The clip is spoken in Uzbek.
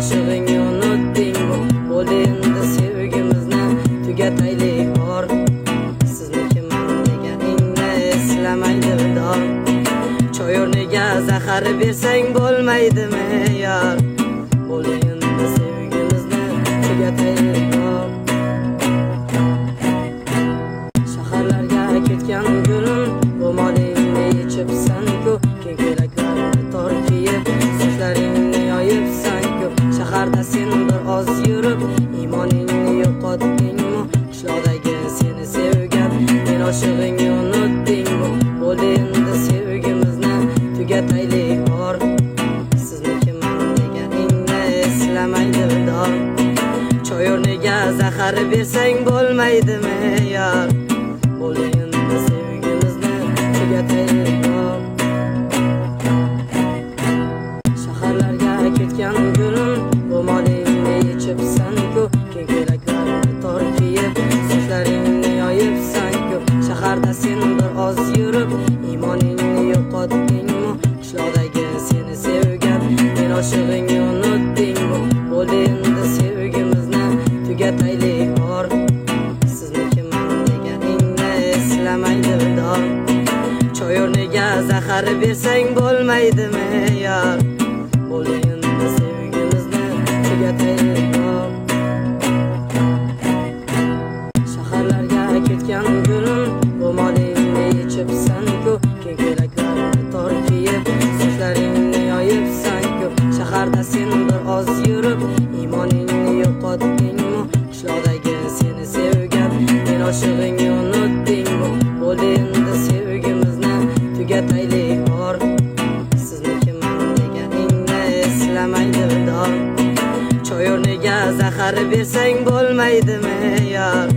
oshig'ingni unutdingmi? Bo'ldi endi sevgimizni tugataylik bor. Siznikiman deganingni eslamaydi dor. Choy o'rniga zahar bersang bo'lmaydimi yor? Bo'ldi endi sevgimizni tugataylik bor. Shaharlarga ketgan gulim, ro'molingni yechibsan-ku, keng ko'ylaklarni tor kiyib, sochlaringni yoyibsan-ku. Shaharda sen bir oz yurib, iymoningni yo'qotdingmi? Qishloqdagi seni sevgan, men oshig'ingni unutdingmi? Bo'ldi endi sevgimizni tugataylik bor. Siznikiman deganingni eslamaydi dor. Choy o'rniga zahar bersang bo'lmaydimi yor? Bo'ldi endi sevgimizni tugataylik bor. Shaharlarga ketgan gulim, ro'molingni yechibsan-ku, keng ko'ylaklarni tor kiyib, sochlaringni yoyibsan-ku. Shaharda sen bir oz yurib, iymoningni yo'qotdingmi? Qishloqdagi seni sevgan, men oshig'ingni unutdingmi? Bo'ldi endi sevgimizni tugataylik bor. Siznikiman deganingni eslamaydi dor. Choy o'rniga zahar bersang bo'lmaydimi yor? Bo'ldi endi sevgimizni tugataylik bor. Shaharlarga ketgan gulim, ro'molingni yechibsan-ku, keng ko'ylaklarni tor kiyib, sochlaringni yoyibsan-ku. Shaharda sen bir oz yurib, iymoningni yo'qotdingmi? Qishloqdagi seni sevgan, men oshig'ingni unutdingmi? Bo'ldi endi sevgimizni tugataylik bor. Siznikiman deganingni eslamaydi dor. Choy o'rniga zahar bersang bo'lmaydimi yor?